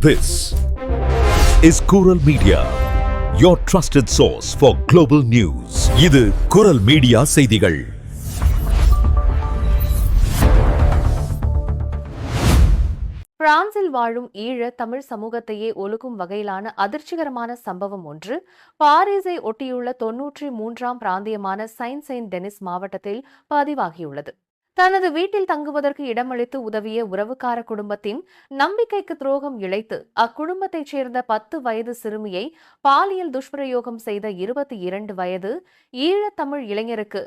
This is Kural Media, your trusted source for global news. இது குரல் media செய்திகள். பிரான்சில் வாழும் ஈழ தமிழ் சமூகத்தையே ஒழுக்கும் வகையிலான அதிர்ச்சிகரமான சம்பவம் ஒன்று பாரிஸை ஒட்டியுள்ள 93ஆம் பிராந்தியமான செயின்ட் செயின்ட் டெனிஸ் மாவட்டத்தில் பதிவாகியுள்ளது. தனது வீட்டில் தங்குவதற்கு இடமளித்து உதவிய உறவுக்கார குடும்பத்தின் நம்பிக்கைக்கு துரோகம் இழைத்து அக்குடும்பத்தைச் சேர்ந்த 10 வயது சிறுமியை பாலியல் துஷ்பிரயோகம் செய்த 22 வயது ஈழத்தமிழ் இளைஞருக்கு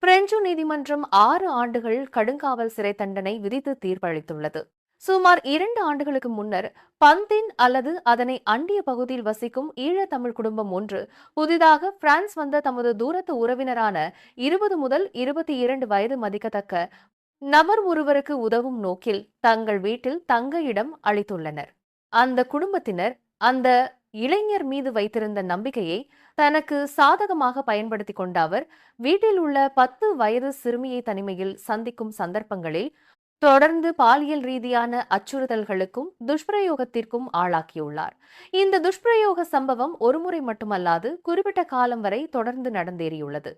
பிரெஞ்சு நீதிமன்றம் 6 ஆண்டுகள் கடுங்காவல் சிறை தண்டனை விதித்து தீர்ப்பளித்துள்ளது. சுமார் 2 ஆண்டுகளுக்கு முன்னர் பந்தின் அல்லது அதனை அண்டிய பகுதியில் வசிக்கும் ஈழத்தமிழ் குடும்பம் ஒன்று புதிதாக பிரான்ஸ் வந்த தமது தூரத்து உறவினரான 20 முதல் 22 வயது மதிக்கத்தக்க நபர் ஒருவருக்கு உதவும் நோக்கில் தங்கள் வீட்டில் தங்க இடம் அளித்துள்ளனர். அந்த குடும்பத்தினர் அந்த இளைஞர் மீது வைத்திருந்த நம்பிக்கையை தனக்கு சாதகமாக பயன்படுத்திக் கொண்ட அவர் வீட்டில் உள்ள 10 வயது சிறுமியை தனிமையில் சந்திக்கும் சந்தர்ப்பங்களில் தொடர்ந்து பாலியல் ரீதியான அச்சுறுத்தல்களுக்கும் துஷ்பிரயோகத்திற்கும் ஆளாக்கியுள்ளார். இந்த துஷ்பிரயோக சம்பவம் ஒருமுறை மட்டுமல்லாது குறிப்பிட்ட காலம் வரை தொடர்ந்து நடந்தேறியுள்ளது.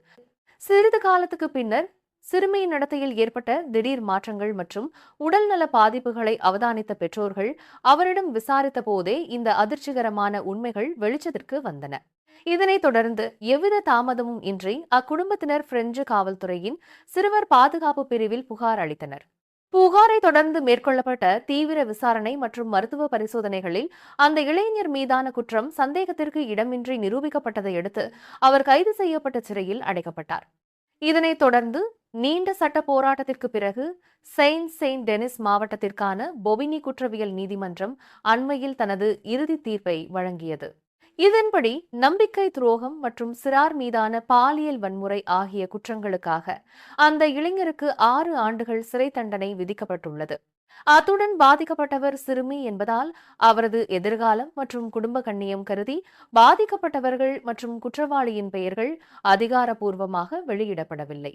சிறிது காலத்துக்கு பின்னர் சிறுமியின் நடத்தையில் ஏற்பட்ட திடீர் மாற்றங்கள் மற்றும் உடல்நல பாதிப்புகளை அவதானித்த பெற்றோர்கள் அவரிடம் விசாரித்த போதே இந்த அதிர்ச்சிகரமான உண்மைகள் வெளிச்சத்திற்கு வந்தன. இதனைத் தொடர்ந்து எவ்வித தாமதமும் இன்றி அக்குடும்பத்தினர் பிரெஞ்சு காவல்துறையின் சிறுவர் பாதுகாப்பு பிரிவில் புகார் அளித்தனர். புகாரை தொடர்ந்து மேற்கொள்ளப்பட்ட தீவிர விசாரணை மற்றும் மருத்துவ பரிசோதனைகளில் அந்த இளைஞர் மீதான குற்றம் சந்தேகத்திற்கு இடமின்றி நிரூபிக்கப்பட்டதை அடுத்து அவர் கைது செய்யப்பட்ட சிறையில் அடைக்கப்பட்டார். இதனைத் தொடர்ந்து நீண்ட சட்ட போராட்டத்திற்கு பிறகு செயின்ட் செயின்ட் டெனிஸ் மாவட்டத்திற்கான பொபினி குற்றவியல் நீதிமன்றம் அண்மையில் தனது இறுதி தீர்ப்பை வழங்கியது. இதன்படி நம்பிக்கை துரோகம் மற்றும் சிறார் மீதான பாலியல் வன்முறை ஆகிய குற்றங்களுக்காக அந்த இளைஞருக்கு 6 ஆண்டுகள் சிறை தண்டனை விதிக்கப்பட்டுள்ளது. அத்துடன் பாதிக்கப்பட்டவர் சிறுமி என்பதால் அவரது எதிர்காலம் மற்றும் குடும்ப கண்ணியம் கருதி பாதிக்கப்பட்டவர்கள் மற்றும் குற்றவாளியின் பெயர்கள் அதிகாரப்பூர்வமாக வெளியிடப்படவில்லை.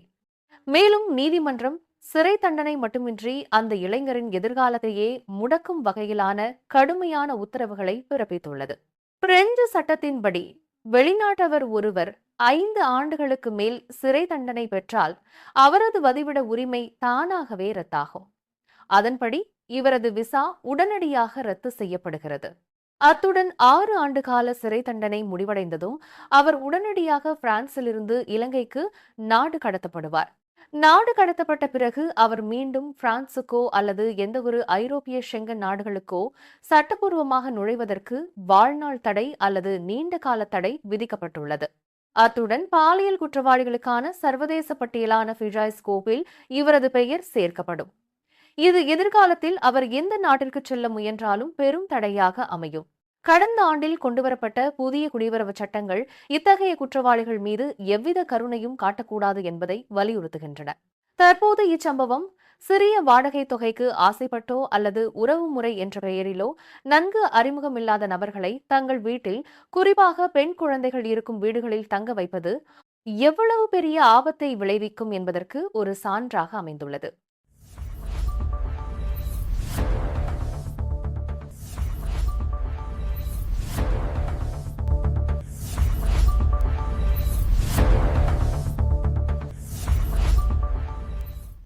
மேலும் நீதிமன்றம் சிறை தண்டனை மட்டுமின்றி அந்த இளைஞரின் எதிர்காலத்தையே முடக்கும் வகையிலான கடுமையான உத்தரவுகளை பிறப்பித்துள்ளது. பிரெஞ்சு சட்டத்தின்படி வெளிநாட்டவர் ஒருவர் 5 ஆண்டுகளுக்கு மேல் சிறை தண்டனை பெற்றால் அவரது வதிவிட உரிமை தானாகவே ரத்தாகும். அதன்படி இவரது விசா உடனடியாக ரத்து செய்யப்படுகிறது. அத்துடன் 6 ஆண்டு கால சிறை தண்டனை முடிவடைந்ததும் அவர் உடனடியாக பிரான்சிலிருந்து இலங்கைக்கு நாடு கடத்தப்படுவார். நாடு கடத்தப்பட்ட பிறகு அவர் மீண்டும் பிரான்சுக்கோ அல்லது எந்தவொரு ஐரோப்பிய ஷெங்கன் நாடுகளுக்கோ சட்டப்பூர்வமாக நுழைவதற்கு வாழ்நாள் தடை அல்லது நீண்ட கால தடை விதிக்கப்பட்டுள்ளது. அத்துடன் பாலியல் குற்றவாளிகளுக்கான சர்வதேச பட்டியலான ஃபிஜாய்ஸ் கோப்பில் இவரது பெயர் சேர்க்கப்படும். இது எதிர்காலத்தில் அவர் எந்த நாட்டிற்கு செல்ல முயன்றாலும் பெரும் தடையாக அமையும். கடந்த ஆண்டில் கொண்டுவரப்பட்ட புதிய குடிவரவு சட்டங்கள் இத்தகைய குற்றவாளிகள் மீது எவ்வித கருணையும் காட்டக்கூடாது என்பதை வலியுறுத்துகின்றன. தற்போது இச்சம்பவம் சிறிய வாடகை தொகைக்கு ஆசைப்பட்டோ அல்லது உறவு முறை என்ற பெயரிலோ நன்கு அறிமுகமில்லாத நபர்களை தங்கள் வீட்டில், குறிப்பாக பெண் குழந்தைகள் இருக்கும் வீடுகளில் தங்க வைப்பது எவ்வளவு பெரிய ஆபத்தை விளைவிக்கும் என்பதற்கு ஒரு சான்றாக அமைந்துள்ளது.